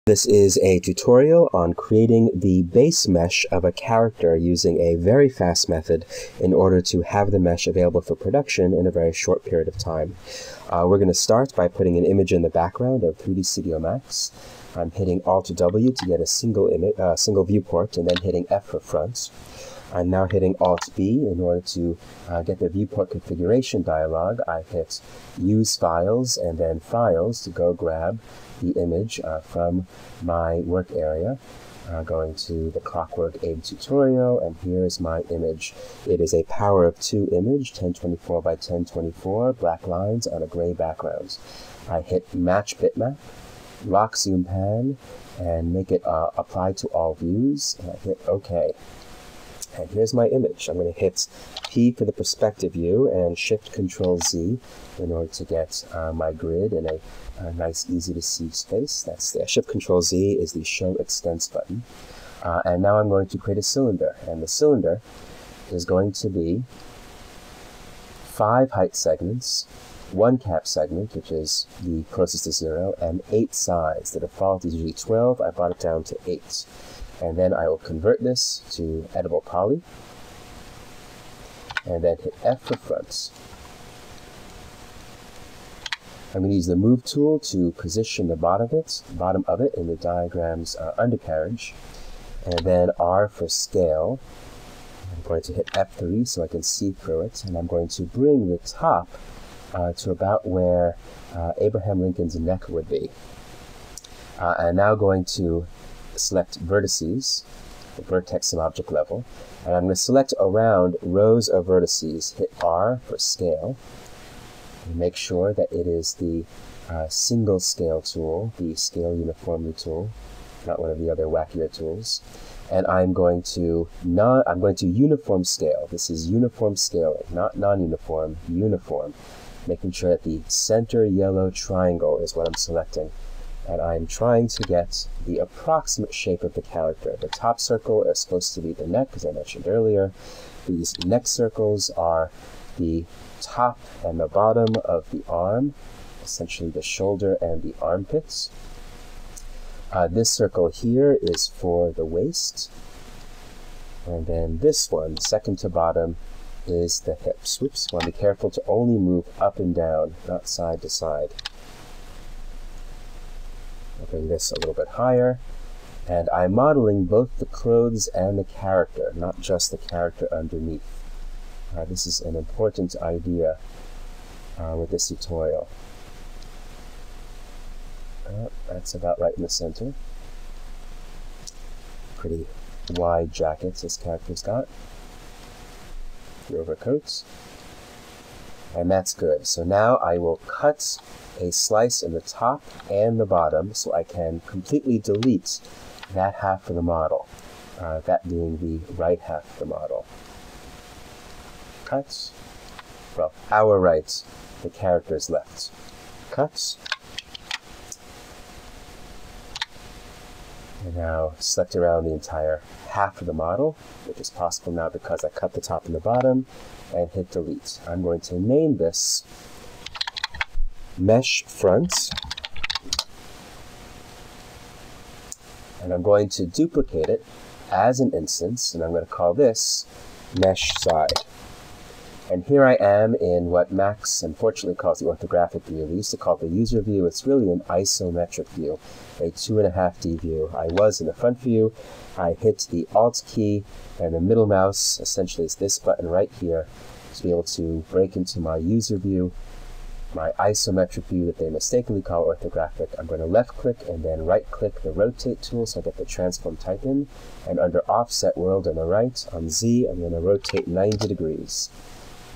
This is a tutorial on creating the base mesh of a character using a very fast method in order to have the mesh available for production in a very short period of time. We're going to start by putting an image in the background of 3dsmax. I'm hitting Alt-W to get a single viewport, and then hitting F for front. I'm now hitting Alt-B in order to get the viewport configuration dialog. I hit Use Files and then Files to go grab the image from my work area. Going to the Clockwork Aid tutorial, and here's my image. It is a power of 2 image, 1024 by 1024, black lines on a gray background. I hit Match Bitmap, lock Zoom Pan, and make it apply to all views, and I hit OK. And here's my image. I'm going to hit P for the perspective view and Shift-Control-Z in order to get my grid in a nice, easy-to-see space. That's the Shift-Control-Z is the Show Extents button. And now I'm going to create a cylinder. And the cylinder is going to be 5 height segments, 1 cap segment, which is the closest to 0, and 8 sides. The default is usually 12. I brought it down to 8. And then I will convert this to editable poly, and then hit F for front. I'm going to use the Move tool to position the bottom of it in the diagram's undercarriage, and then R for scale. I'm going to hit F3 so I can see through it, and I'm going to bring the top to about where Abraham Lincoln's neck would be. I'm now going to select vertices, the vertex and object level, and I'm going to select around rows of vertices, hit R for scale, and make sure that it is the single scale tool, the scale uniformly tool, not one of the other wackier tools. And I'm going to uniform scale. This is uniform scaling, not non-uniform, uniform, making sure that the center yellow triangle is what I'm selecting. And I'm trying to get the approximate shape of the character. The top circle is supposed to be the neck, as I mentioned earlier. These neck circles are the top and the bottom of the arm, essentially the shoulder and the armpits. This circle here is for the waist. And then this one, second to bottom, is the hips. Whoops, want to be careful to only move up and down, not side to side. I'll bring this a little bit higher, and I'm modeling both the clothes and the character, not just the character underneath. This is an important idea with this tutorial. That's about right in the center. Pretty wide jackets this character's got. The overcoats. And that's good. So now I will cut a slice in the top and the bottom so I can completely delete that half of the model, that being the right half of the model. Cut. Well, our right, the character's left. Cut. And now select around the entire half of the model, which is possible now because I cut the top and the bottom, and hit delete. I'm going to name this Mesh Front, and I'm going to duplicate it as an instance, and I'm going to call this Mesh Side. And here I am in what Max unfortunately calls the orthographic view. We used to call it the user view. It's really an isometric view, a 2.5D view. I was in the front view. I hit the Alt key, and the middle mouse essentially is this button right here to be able to break into my user view, my isometric view that they mistakenly call orthographic. I'm going to left-click and then right-click the Rotate tool so I get the transform type in. And under Offset World on the right, on Z, I'm going to rotate 90 degrees.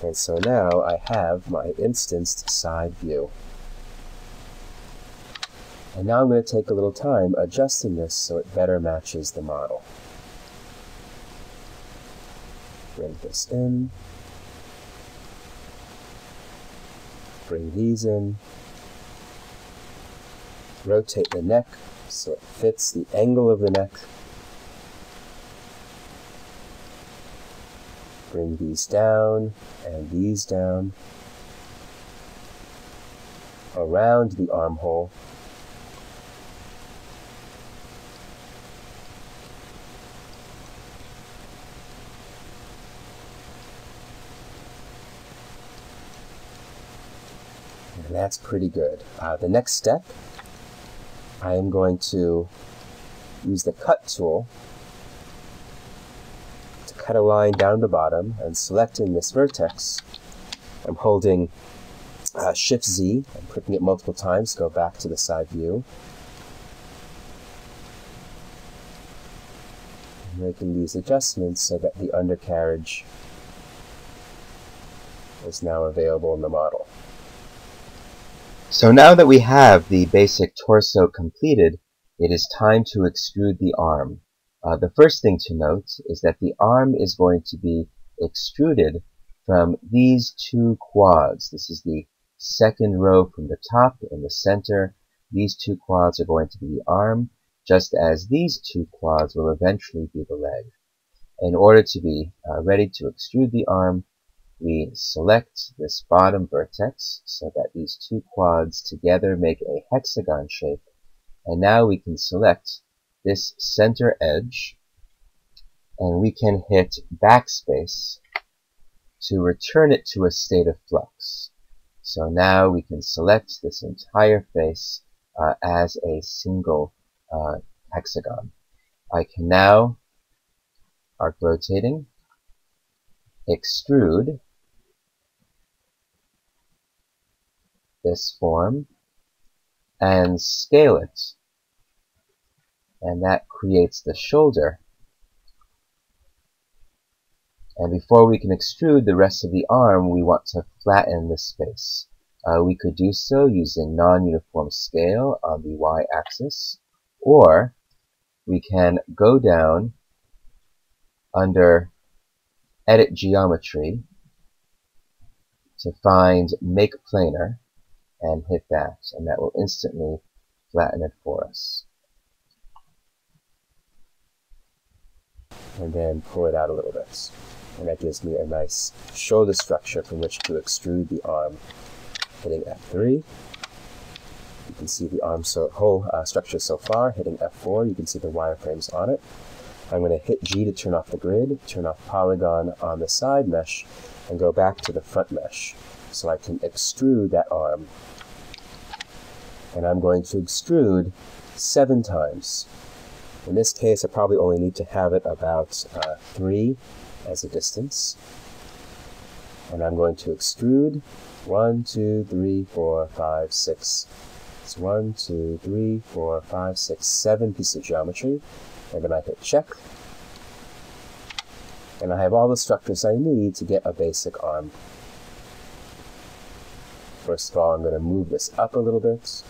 And so now I have my instanced side view. And now I'm going to take a little time adjusting this so it better matches the model. Bring this in. Bring these in. Rotate the neck so it fits the angle of the neck. Bring these down and these down around the armhole. And that's pretty good. The next step, I am going to use the cut tool to cut a line down the bottom, and selecting this vertex, I'm holding Shift Z and clicking it multiple times to go back to the side view. Making these adjustments so that the undercarriage is now available in the model. So now that we have the basic torso completed, it is time to extrude the arm. The first thing to note is that the arm is going to be extruded from these two quads. This is the second row from the top in the center. These two quads are going to be the arm, just as these two quads will eventually be the leg. In order to be ready to extrude the arm, we select this bottom vertex so that these two quads together make a hexagon shape. And now we can select this center edge, and we can hit backspace to return it to a state of flux. So now we can select this entire face as a single hexagon. I can now, arc rotating, extrude this form and scale it. And that creates the shoulder. And before we can extrude the rest of the arm, we want to flatten this face. We could do so using non-uniform scale on the y-axis, or we can go down under Edit Geometry to find Make Planar and hit that, and that will instantly flatten it for us. And then pull it out a little bit. And that gives me a nice shoulder structure from which to extrude the arm. Hitting F3, you can see the arm whole structure so far. Hitting F4, you can see the wireframes on it. I'm going to hit G to turn off the grid, turn off polygon on the side mesh, and go back to the front mesh. So I can extrude that arm. And I'm going to extrude 7 times. In this case, I probably only need to have it about 3 as a distance. And I'm going to extrude 1, 2, 3, 4, 5, 6. It's 1, 2, 3, 4, 5, 6, 7 pieces of geometry. And then I hit check. And I have all the structures I need to get a basic arm. First of all, I'm going to move this up a little bit,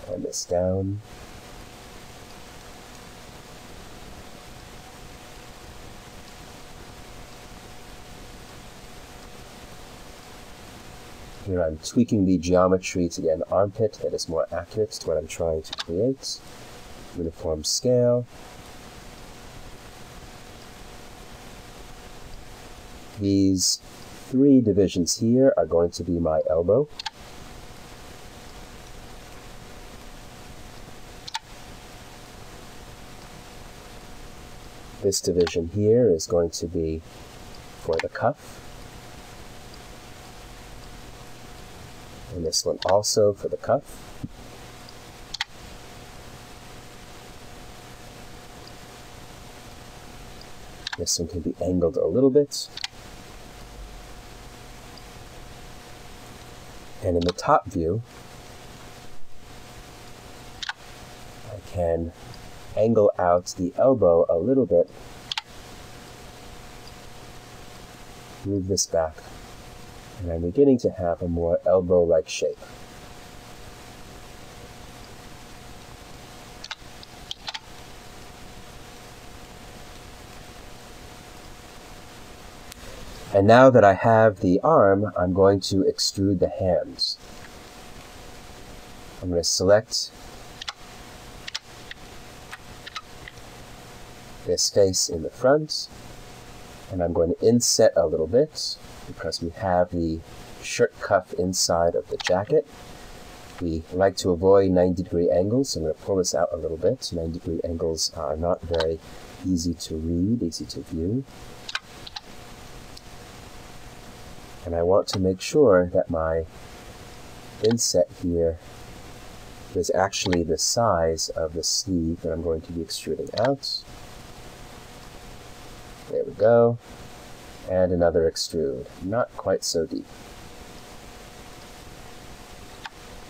and this down. Here I'm tweaking the geometry to get an armpit that is more accurate to what I'm trying to create. Uniform scale. These 3 divisions here are going to be my elbow. This division here is going to be for the cuff. And this one also for the cuff. This one can be angled a little bit. And in the top view, I can angle out the elbow a little bit, move this back, and I'm beginning to have a more elbow-like shape. And now that I have the arm, I'm going to extrude the hands. I'm going to select this face in the front, and I'm going to inset a little bit because we have the shirt cuff inside of the jacket. We like to avoid 90-degree angles, so I'm going to pull this out a little bit. 90-degree angles are not very easy to read, easy to view. And I want to make sure that my inset here is actually the size of the sleeve that I'm going to be extruding out. There we go. And another extrude. Not quite so deep.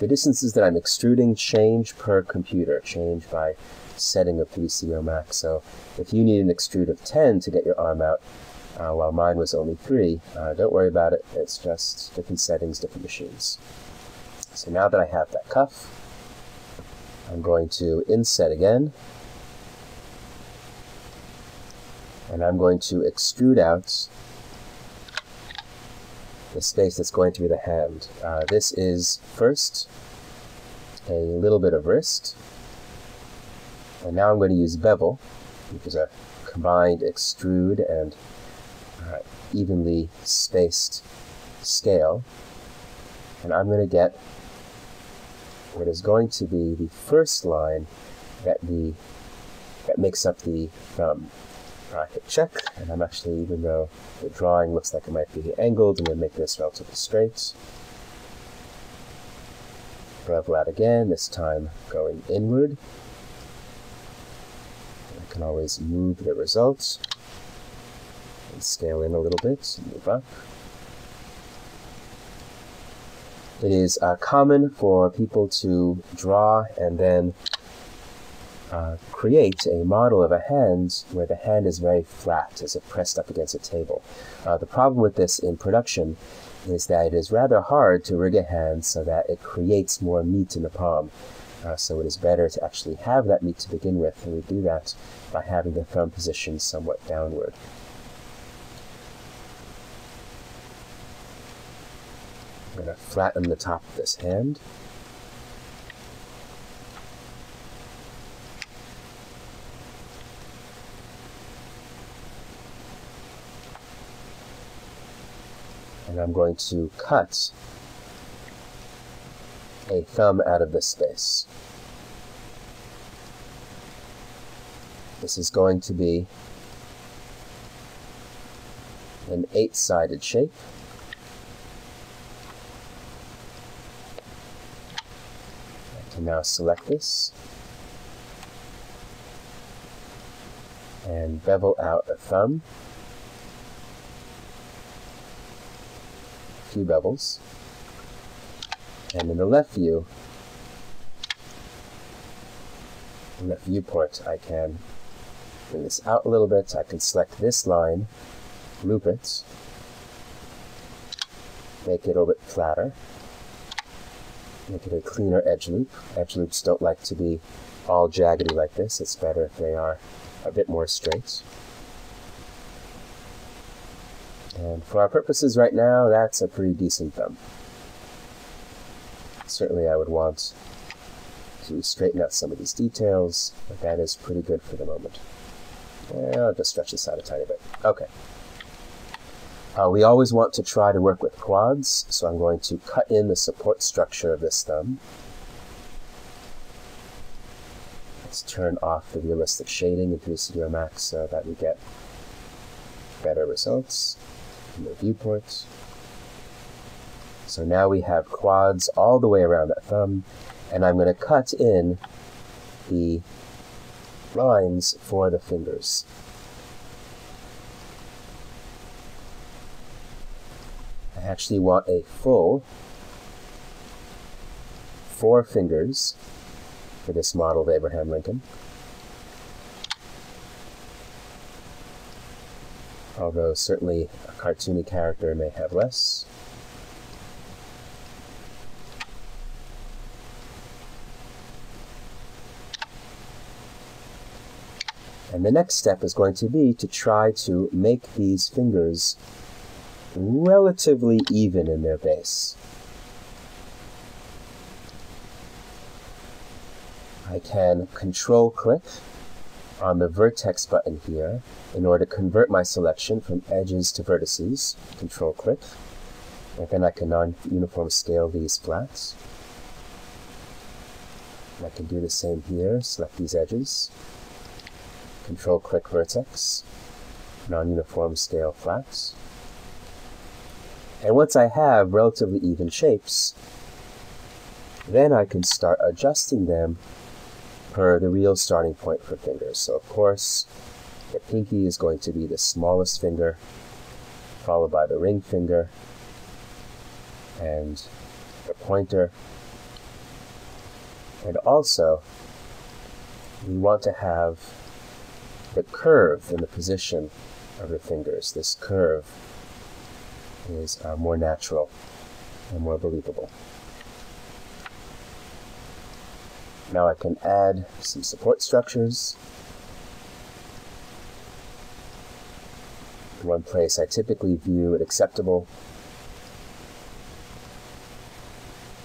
The distances that I'm extruding change per computer, change by setting of 3dsmax. So if you need an extrude of 10 to get your arm out, while mine was only 3, don't worry about it. It's just different settings, different machines. So now that I have that cuff, I'm going to inset again. And I'm going to extrude out the space that's going to be the hand. This is first a little bit of wrist. And now I'm going to use bevel, which is a combined extrude and evenly spaced scale. And I'm going to get what is going to be the first line that makes up the thumb. I hit check, and I'm actually, even though the drawing looks like it might be angled, I'm going to make this relatively straight. Bevel out again, this time going inward. I can always move the results and scale in a little bit and move up. It is common for people to draw and then create a model of a hand where the hand is very flat as if pressed up against a table. The problem with this in production is that it is rather hard to rig a hand so that it creates more meat in the palm. So it is better to actually have that meat to begin with, and we do that by having the thumb positioned somewhat downward. I'm going to flatten the top of this hand. And I'm going to cut a thumb out of this space. This is going to be an 8-sided shape. I can now select this and bevel out a thumb. A few bevels. And in the left view, in the viewport, I can bring this out a little bit. I can select this line, loop it, make it a little bit flatter, make it a cleaner edge loop. Edge loops don't like to be all jaggedy like this. It's better if they are a bit more straight. And for our purposes right now, that's a pretty decent thumb. Certainly I would want to straighten out some of these details, but that is pretty good for the moment. I'll just stretch this out a tiny bit. Okay. We always want to try to work with quads, so I'm going to cut in the support structure of this thumb. Let's turn off the realistic shading in 3dsmax so that we get better results in the viewport. So now we have quads all the way around that thumb, and I'm going to cut in the lines for the fingers. I actually want a full 4 fingers for this model of Abraham Lincoln. Although certainly a cartoony character may have less. And the next step is going to be to try to make these fingers relatively even in their base. I can control-click on the vertex button here in order to convert my selection from edges to vertices. Control-click. And then I can non-uniform scale these flats. And I can do the same here, select these edges. Control-click vertex, non-uniform scale flats. And once I have relatively even shapes, then I can start adjusting them per the real starting point for fingers. So of course, the pinky is going to be the smallest finger, followed by the ring finger, and the pointer. And also, we want to have the curve in the position of the fingers. This curve is more natural and more believable. Now I can add some support structures. In one place I typically view it acceptable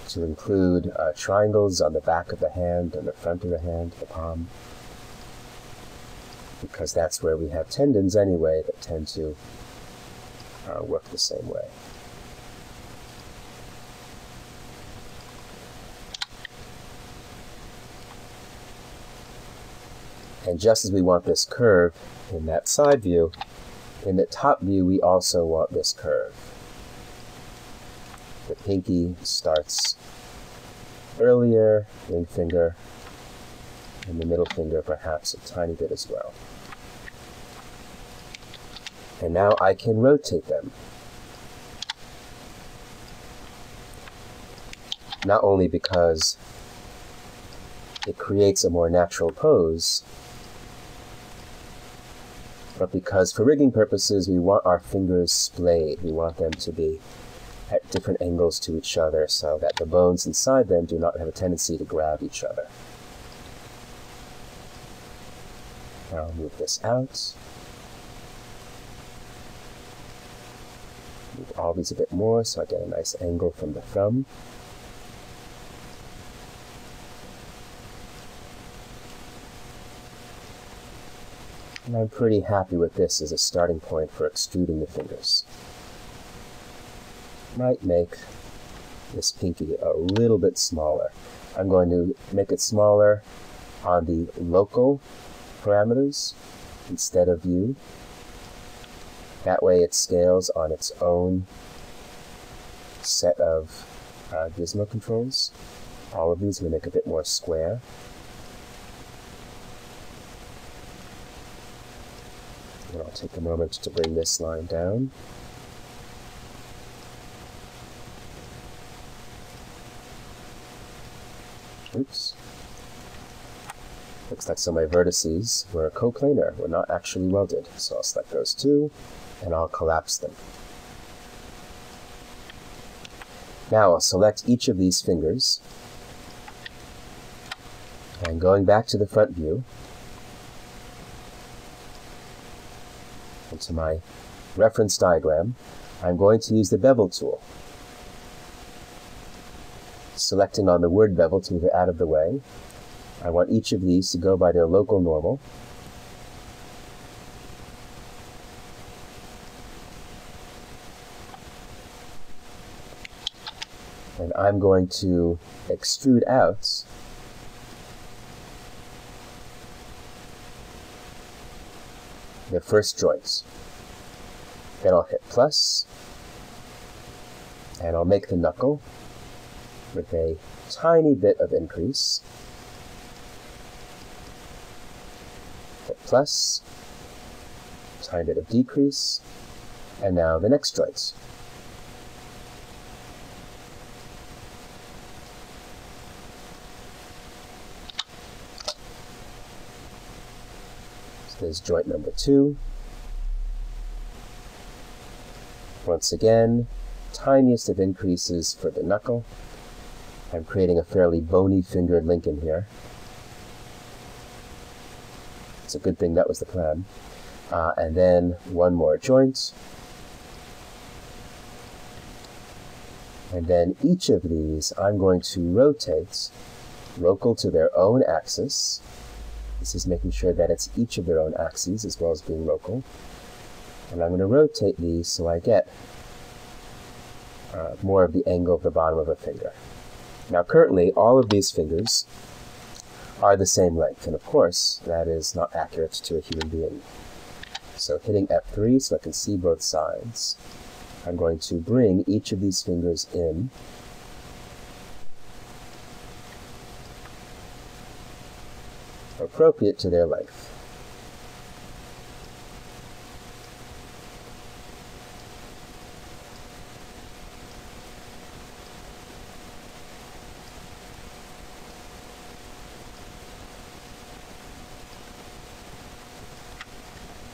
to include triangles on the back of the hand and the front of the hand, the palm, because that's where we have tendons anyway that tend to work the same way. And just as we want this curve in that side view, in the top view we also want this curve. The pinky starts earlier, ring finger, and the middle finger perhaps a tiny bit as well. And now I can rotate them. Not only because it creates a more natural pose, but because for rigging purposes we want our fingers splayed. We want them to be at different angles to each other so that the bones inside them do not have a tendency to grab each other. Now I'll move this out. Move all these a bit more so I get a nice angle from the thumb. And I'm pretty happy with this as a starting point for extruding the fingers. Might make this pinky a little bit smaller. I'm going to make it smaller on the local parameters instead of view. That way it scales on its own set of gizmo controls. All of these will make a bit more square. And I'll take a moment to bring this line down. Oops. Looks like some of my vertices were coplanar, were not actually welded. So I'll select those two, and I'll collapse them. Now I'll select each of these fingers, and going back to the front view, into my reference diagram, I'm going to use the bevel tool. Selecting on the word bevel to move it out of the way, I want each of these to go by their local normal. And I'm going to extrude out the first joints. Then I'll hit plus, and I'll make the knuckle with a tiny bit of increase. Hit plus, tiny bit of decrease, and now the next joints. Is joint number 2. Once again, tiniest of increases for the knuckle. I'm creating a fairly bony fingered link in here. It's a good thing that was the plan. And then one more joint. And then each of these I'm going to rotate local to their own axis. This is making sure that it's each of their own axes as well as being local. And I'm going to rotate these so I get more of the angle of the bottom of a finger. Now currently all of these fingers are the same length, and of course that is not accurate to a human being. So hitting F3 so I can see both sides. I'm going to bring each of these fingers in appropriate to their length.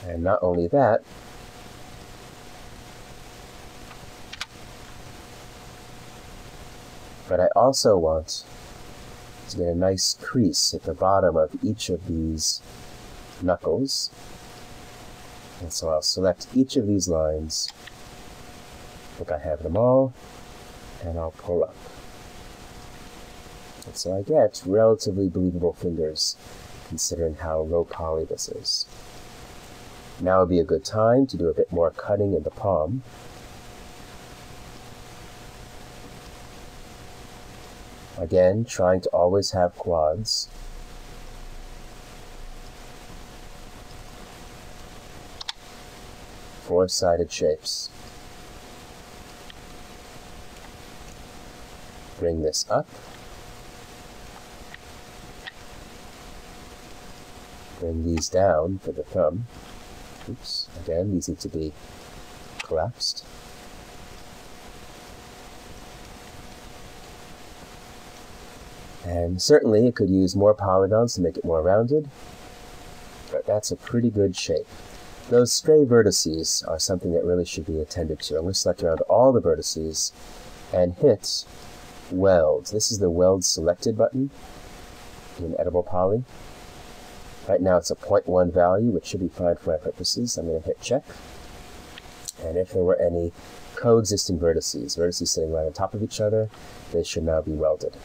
And not only that, but I also want to get a nice crease at the bottom of each of these knuckles. And so I'll select each of these lines. Look, I have them all, and I'll pull up. And so I get relatively believable fingers, considering how low poly this is. Now would be a good time to do a bit more cutting in the palm. Again, trying to always have quads. Four-sided shapes. Bring this up. Bring these down for the thumb. Oops, again, these need to be collapsed. And certainly it could use more polygons to make it more rounded, but that's a pretty good shape. Those stray vertices are something that really should be attended to. I'm going to select around all the vertices and hit Weld. This is the Weld Selected button in Edible Poly. Right now it's a 0.1 value, which should be fine for my purposes. I'm going to hit check. And if there were any coexisting vertices sitting right on top of each other, they should now be welded.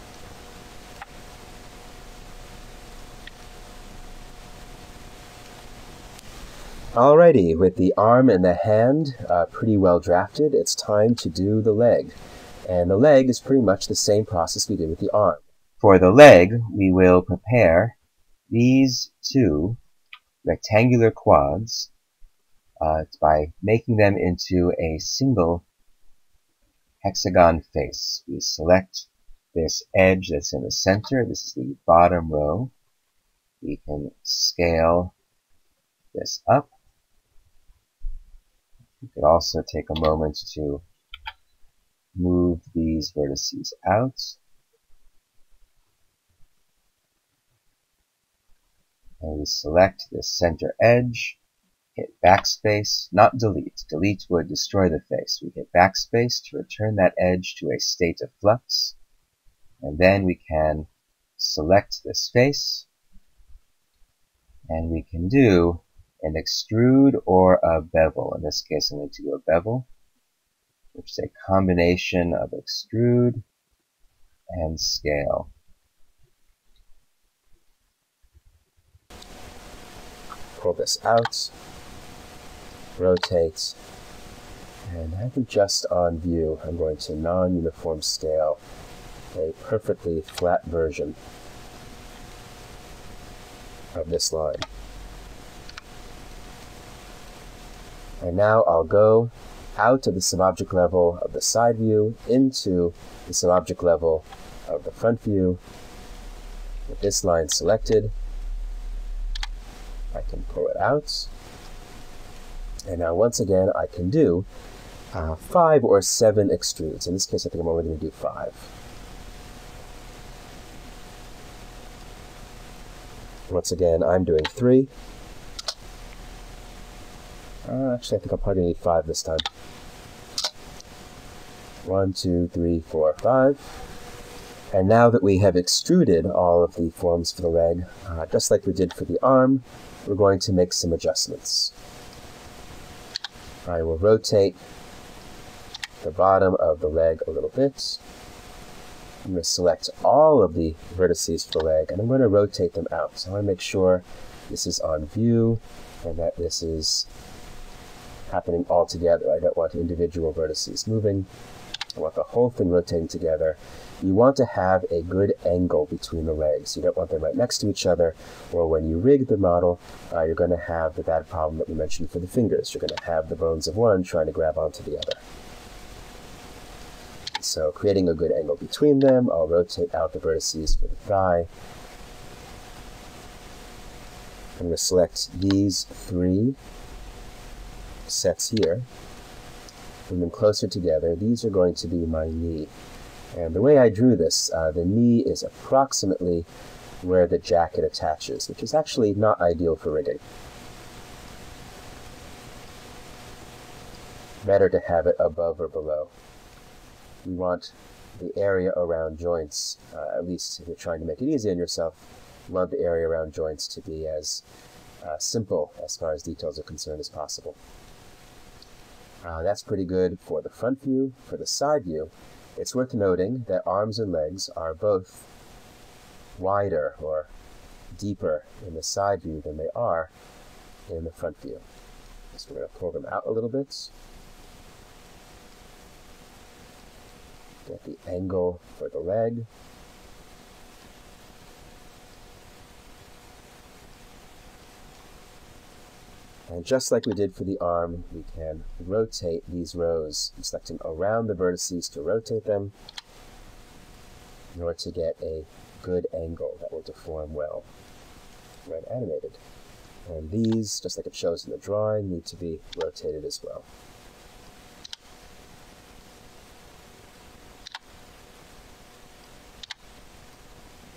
Alrighty, with the arm and the hand pretty well drafted, it's time to do the leg. And the leg is pretty much the same process we did with the arm. For the leg, we will prepare these two rectangular quads by making them into a single hexagon face. We select this edge that's in the center. This is the bottom row. We can scale this up. We could also take a moment to move these vertices out. And we select the center edge, hit backspace, not delete. Delete would destroy the face. We hit backspace to return that edge to a state of flux. And then we can select this face, and we can do an extrude or a bevel. In this case, I'm going to do a bevel, which is a combination of extrude and scale. Pull this out, rotate, and I think just on view, I'm going to non-uniform scale a perfectly flat version of this line. And now I'll go out of the subobject level of the side view into the subobject level of the front view. With this line selected, I can pull it out. And now once again, I can do 5 or 7 extrudes. In this case, I think I'm only going to do 5. Once again, I'm doing 3. Actually, I think I'll probably need 5 this time. 1, 2, 3, 4, 5. And now that we have extruded all of the forms for the leg, just like we did for the arm, we're going to make some adjustments. I will rotate the bottom of the leg a little bit. I'm going to select all of the vertices for the leg, and I'm going to rotate them out. So I want to make sure this is on view and that this is happening all together. I don't want individual vertices moving. I want the whole thing rotating together. You want to have a good angle between the legs. You don't want them right next to each other, or when you rig the model, you're going to have the bad problem that we mentioned for the fingers. You're going to have the bones of one trying to grab onto the other. So creating a good angle between them, I'll rotate out the vertices for the thigh. I'm going to select these 3 sets here, bring them closer together. These are going to be my knee. And the way I drew this, the knee is approximately where the jacket attaches, which is actually not ideal for rigging. Better to have it above or below. You want the area around joints, at least if you're trying to make it easy on yourself, you want the area around joints to be as simple as far as details are concerned as possible. That's pretty good for the front view. For the side view, it's worth noting that arms and legs are both wider or deeper in the side view than they are in the front view. So we're going to pull them out a little bit. Get the angle for the leg. And just like we did for the arm, we can rotate these rows, selecting around the vertices to rotate them in order to get a good angle that will deform well when animated. And these, just like it shows in the drawing, need to be rotated as well.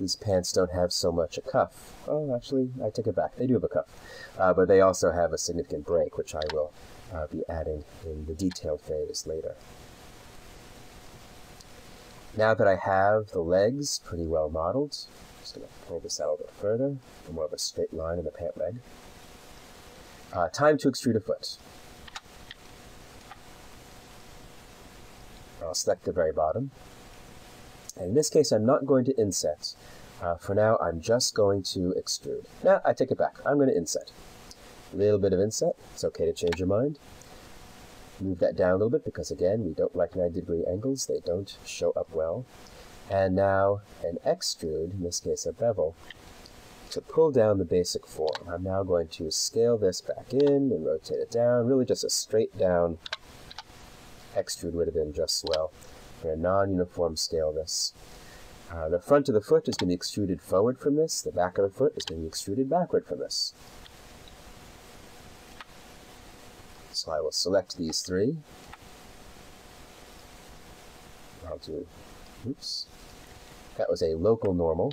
These pants don't have so much a cuff. Oh, actually, I take it back. They do have a cuff. But they also have a significant break, which I will be adding in the detailed phase later. Now that I have the legs pretty well modeled, I'm just going to pull this out a little bit further for more of a straight line in the pant leg. Time to extrude a foot. I'll select the very bottom. And in this case, I'm not going to inset. For now, I'm just going to extrude. Now, I take it back. I'm going to inset. A little bit of inset. It's okay to change your mind. Move that down a little bit because, again, we don't like 90-degree angles. They don't show up well. And now an extrude, in this case a bevel, to pull down the basic form. I'm now going to scale this back in and rotate it down. Really just a straight down extrude would have been just swell. We're going to non-uniform scale this. The front of the foot is going to be extruded forward from this. The back of the foot is going to be extruded backward from this. So I will select these 3. I'll do, oops, that was a local normal.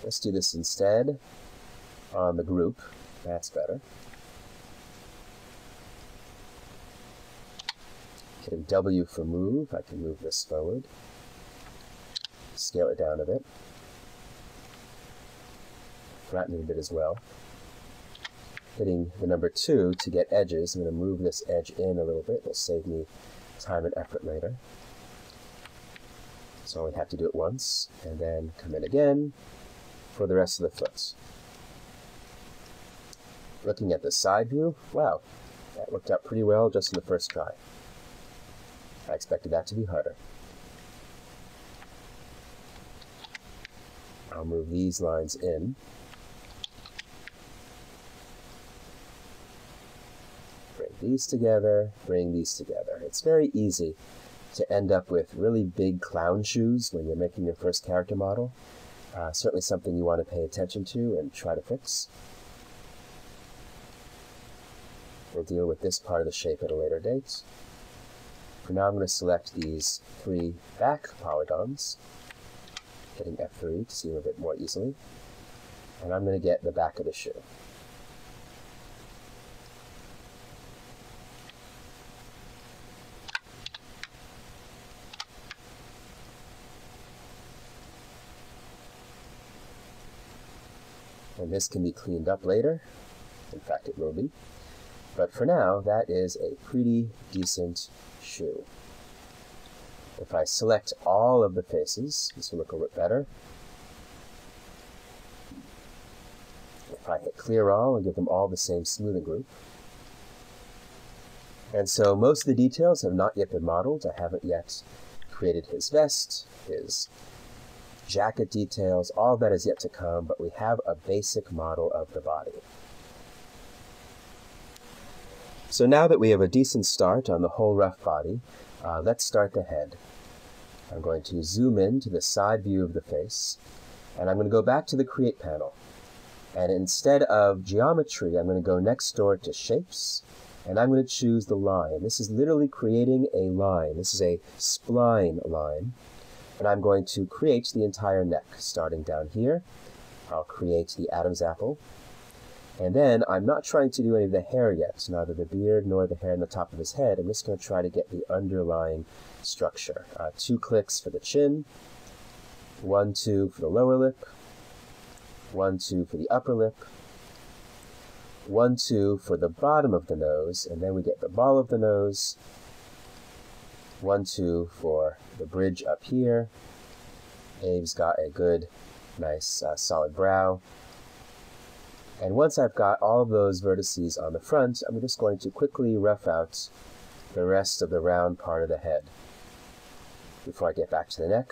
Let's do this instead on the group. That's better. Hitting W for move, I can move this forward. Scale it down a bit. Flatten it a bit as well. Hitting the number 2 to get edges. I'm going to move this edge in a little bit. It'll save me time and effort later. So I only have to do it once, and then come in again for the rest of the foot. Looking at the side view, wow, that worked out pretty well just in the first try. I expected that to be harder. I'll move these lines in. Bring these together, bring these together. It's very easy to end up with really big clown shoes when you're making your first character model. Certainly something you want to pay attention to and try to fix. We'll deal with this part of the shape at a later date. For now, I'm going to select these 3 back polygons, hitting F3 to see them a bit more easily. And I'm going to get the back of the shoe. And this can be cleaned up later. In fact, it will be. But for now, that is a pretty decent shoe. If I select all of the faces, this will look a bit better. If I hit clear all and give them all the same smoothing group. And so most of the details have not yet been modeled. I haven't yet created his vest, his jacket details, all that is yet to come, but we have a basic model of the body. So now that we have a decent start on the whole rough body, Let's start the head. I'm going to zoom in to the side view of the face, and I'm going to go back to the Create panel. And instead of geometry, I'm going to go next door to Shapes, and I'm going to choose the line. This is literally creating a line. This is a spline line. And I'm going to create the entire neck. Starting down here, I'll create the Adam's apple. And then I'm not trying to do any of the hair yet, neither the beard nor the hair on the top of his head. I'm just going to try to get the underlying structure. 2 clicks for the chin, 1, 2 for the lower lip, 1, 2 for the upper lip, 1, 2 for the bottom of the nose, and then we get the ball of the nose, 1, 2 for the bridge up here. Abe's got a good, nice, solid brow. And once I've got all of those vertices on the front, I'm just going to quickly rough out the rest of the round part of the head before I get back to the neck.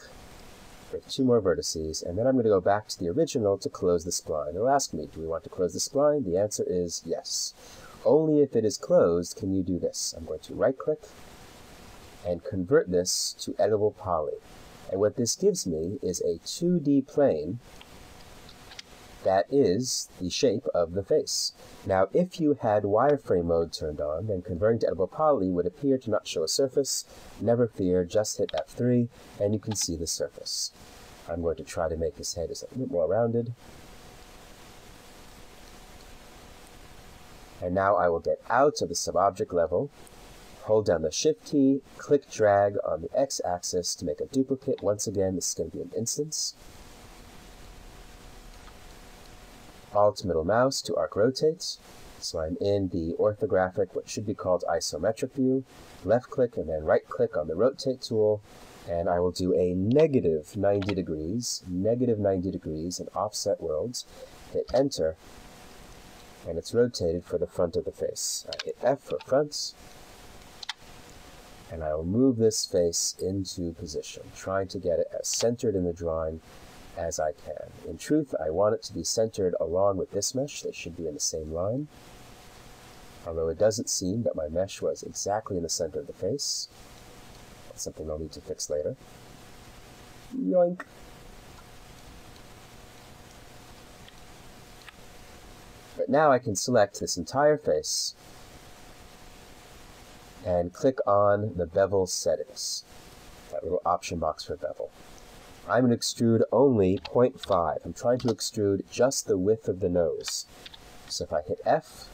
With 2 more vertices, and then I'm going to go back to the original to close the spline. They'll ask me, do we want to close the spline? The answer is yes. Only if it is closed can you do this. I'm going to right-click and convert this to editable poly. And what this gives me is a 2D plane that is the shape of the face. Now, if you had wireframe mode turned on, then converting to editable poly would appear to not show a surface. Never fear, just hit F3, and you can see the surface. I'm going to try to make his head just a little bit more rounded. And now I will get out of the subobject level, hold down the Shift key, click drag on the X-axis to make a duplicate. Once again, this is going to be an instance. Alt middle mouse to arc rotate. So I'm in the orthographic, what should be called isometric view. Left click and then right click on the rotate tool. And I will do a negative 90 degrees in offset worlds. Hit enter. And it's rotated for the front of the face. I hit F for front. And I will move this face into position, trying to get it as centered in the drawing as I can. In truth, I want it to be centered along with this mesh. They should be in the same line. Although it doesn't seem that my mesh was exactly in the center of the face. That's something I'll need to fix later. Yoink! But now I can select this entire face and click on the bevel settings, that little option box for bevel. I'm going to extrude only 0.5. I'm trying to extrude just the width of the nose. So if I hit F,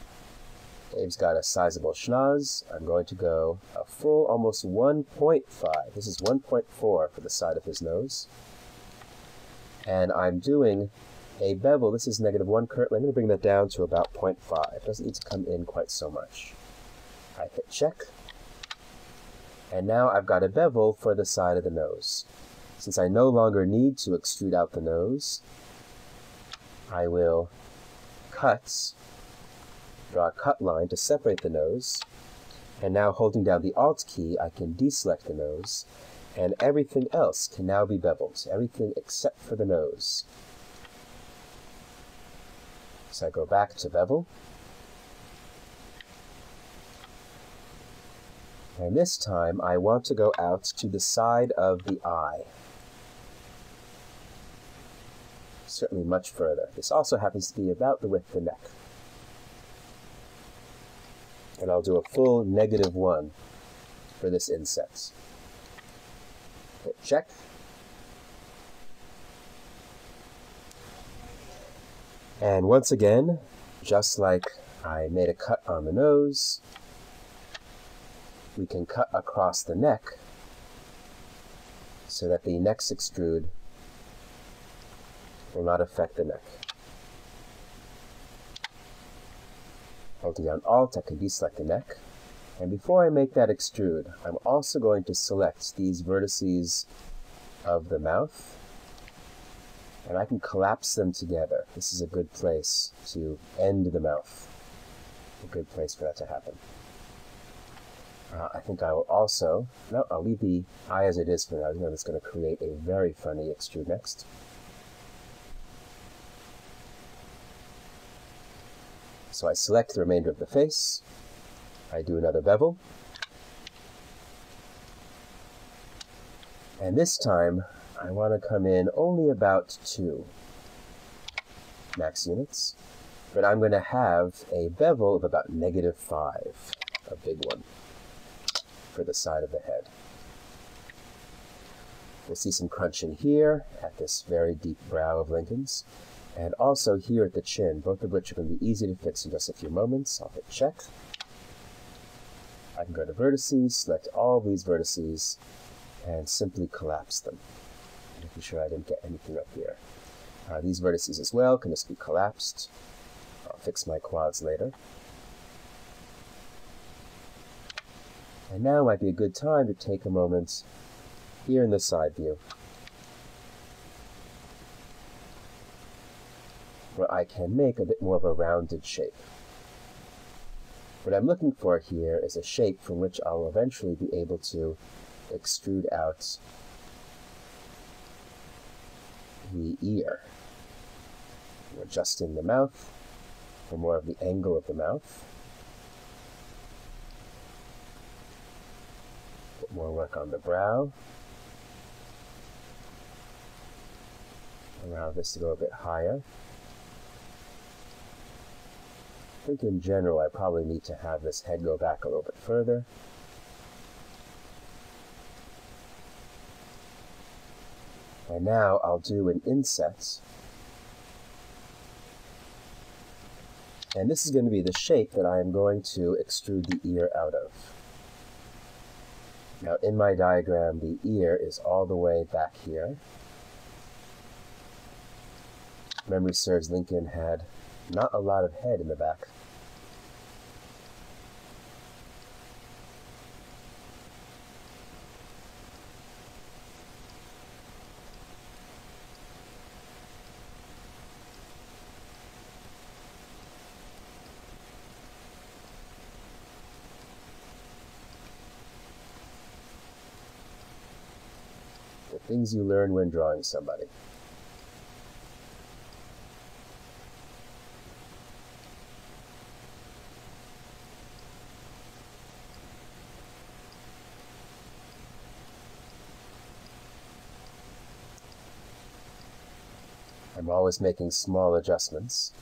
Abe's got a sizable schnoz. I'm going to go a full almost 1.5. This is 1.4 for the side of his nose. And I'm doing a bevel. This is -1 currently. I'm going to bring that down to about 0.5. It doesn't need to come in quite so much. I hit check. And now I've got a bevel for the side of the nose. Since I no longer need to extrude out the nose, I will draw a cut line to separate the nose, and now holding down the Alt key, I can deselect the nose, and everything else can now be beveled, everything except for the nose. So I go back to bevel, and this time I want to go out to the side of the eye. Certainly much further. This also happens to be about the width of the neck. And I'll do a full -1 for this inset. Hit check. And once again, just like I made a cut on the nose, we can cut across the neck so that the next extrude will not affect the neck. Holding down Alt, I can deselect the neck. And before I make that extrude, I'm also going to select these vertices of the mouth, and I can collapse them together. This is a good place to end the mouth. A good place for that to happen. I think I will also, no, I'll leave the eye as it is for now. I know it's going to create a very funny extrude next. So I select the remainder of the face. I do another bevel. And this time, I want to come in only about 2 max units, but I'm going to have a bevel of about -5, a big one, for the side of the head. We'll see some crunching here at this very deep brow of Lincoln's, and also here at the chin, both of which are going to be easy to fix in just a few moments. I'll hit check. I can go to vertices, select all these vertices, and simply collapse them, making sure I didn't get anything up here. These vertices as well can just be collapsed. I'll fix my quads later. And now might be a good time to take a moment here in the side view, where I can make a bit more of a rounded shape. What I'm looking for here is a shape from which I'll eventually be able to extrude out the ear. I'm adjusting the mouth for more of the angle of the mouth. Put more work on the brow. Allow this to go a bit higher. I think in general I probably need to have this head go back a little bit further. And now I'll do an inset. And this is going to be the shape that I am going to extrude the ear out of. Now in my diagram, the ear is all the way back here. Memory serves, Lincoln had not a lot of head in the back. The things you learn when drawing somebody. I'm always making small adjustments.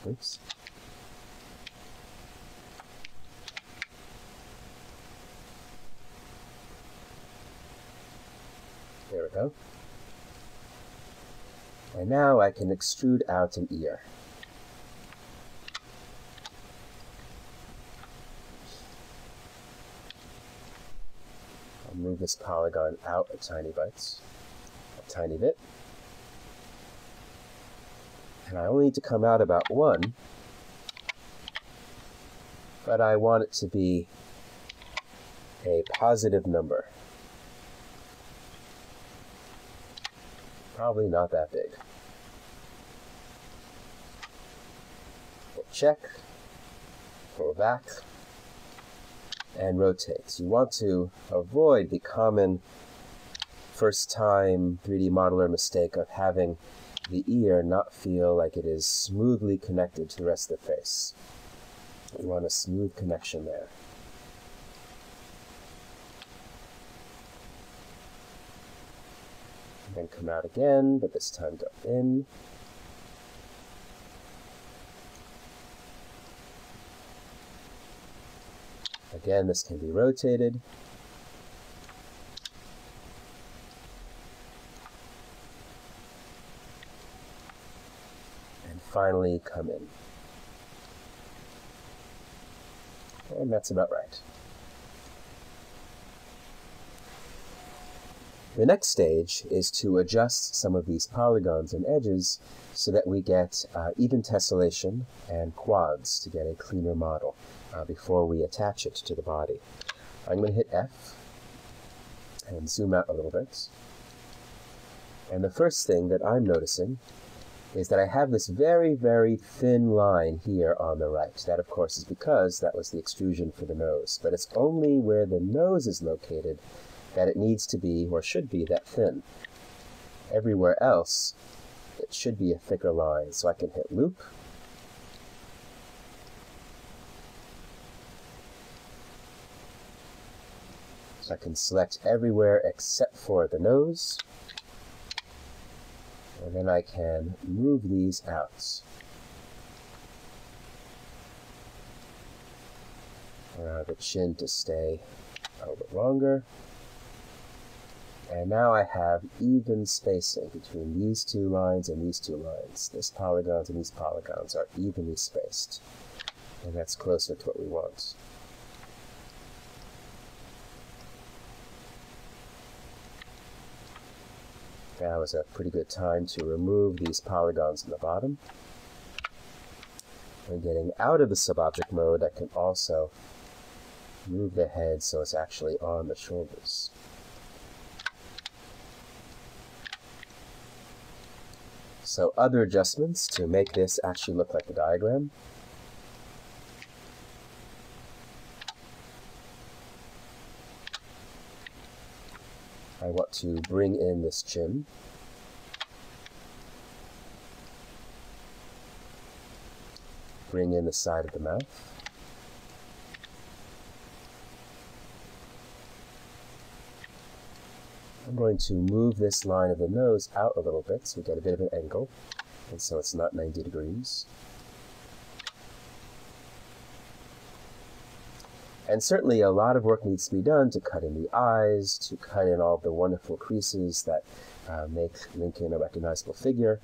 Oops. There we go. And now I can extrude out an ear. I'll move this polygon out a tiny bit. And I only need to come out about 1, but I want it to be a positive number. Probably not that big. We'll check, pull back, and rotate. So you want to avoid the common first-time 3D modeler mistake of having the ear not feel like it is smoothly connected to the rest of the face. You want a smooth connection there. And then come out again, but this time go in. Again, this can be rotated. And finally come in. And that's about right. The next stage is to adjust some of these polygons and edges so that we get even tessellation and quads to get a cleaner model before we attach it to the body. I'm going to hit F and zoom out a little bit. And the first thing that I'm noticing is that I have this very, very thin line here on the right. That, of course, is because that was the extrusion for the nose. But it's only where the nose is located that it needs to be, or should be, that thin. Everywhere else, it should be a thicker line. So I can hit loop. So I can select everywhere except for the nose. And then I can move these out. Allow the chin to stay a little bit longer. And now I have even spacing between these two lines and these two lines. These polygons and these polygons are evenly spaced. And that's closer to what we want. Now is a pretty good time to remove these polygons in the bottom. When getting out of the subobject mode, I can also move the head so it's actually on the shoulders. So other adjustments to make this actually look like the diagram. I want to bring in this chin. Bring in the side of the mouth. I'm going to move this line of the nose out a little bit so we get a bit of an angle, and so it's not 90 degrees. And certainly a lot of work needs to be done to cut in the eyes, to cut in all the wonderful creases that make Lincoln a recognizable figure.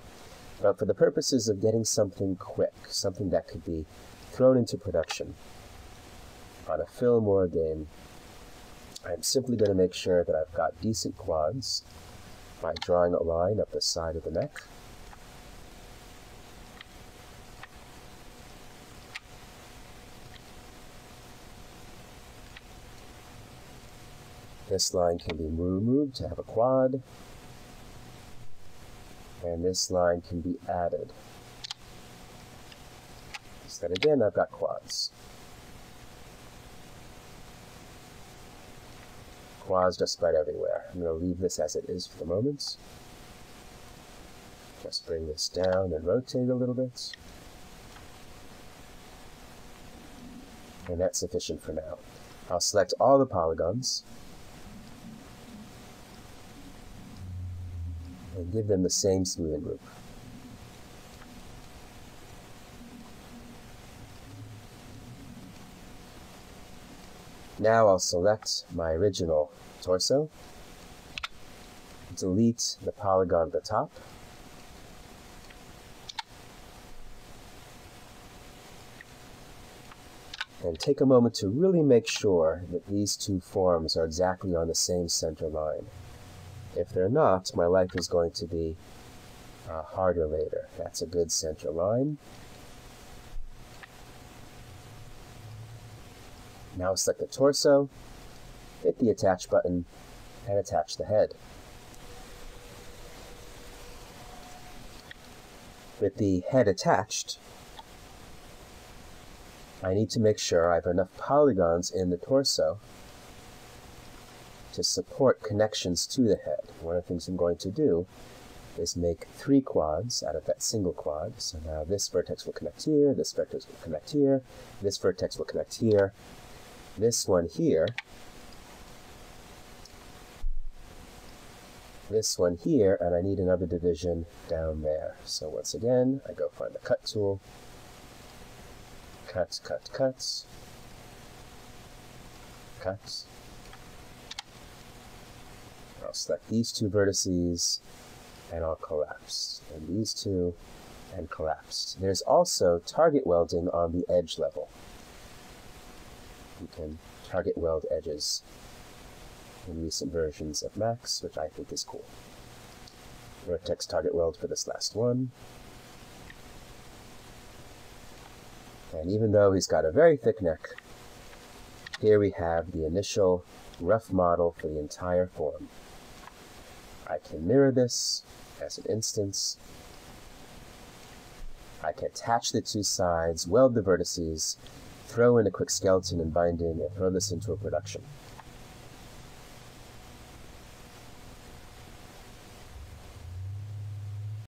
But for the purposes of getting something quick, something that could be thrown into production on a film or a game, I'm simply going to make sure that I've got decent quads by drawing a line up the side of the neck. This line can be removed to have a quad, and this line can be added. So that again, I've got quads. Quads just spread everywhere. I'm going to leave this as it is for the moment. Just bring this down and rotate a little bit. And that's sufficient for now. I'll select all the polygons and give them the same smoothing group. Now I'll select my original torso, delete the polygon at the top, and take a moment to really make sure that these two forms are exactly on the same center line. If they're not, my life is going to be harder later. That's a good center line. Now select the torso, hit the attach button, and attach the head. With the head attached, I need to make sure I have enough polygons in the torso to support connections to the head. One of the things I'm going to do is make 3 quads out of that single quad. So now this vertex will connect here, this vertex will connect here, this vertex will connect here, this one here, this one here, and I need another division down there. So once again, I go find the cut tool, cut, cut, cut, cut. I'll select these 2 vertices, and I'll collapse. And these 2, and collapse. There's also target welding on the edge level. You can target weld edges in recent versions of Max, which I think is cool. Vertex target weld for this last one. And even though he's got a very thick neck, here we have the initial rough model for the entire form. I can mirror this as an instance I can attach the two sides, weld the vertices, throw in a quick skeleton and binding, and throw this into a production.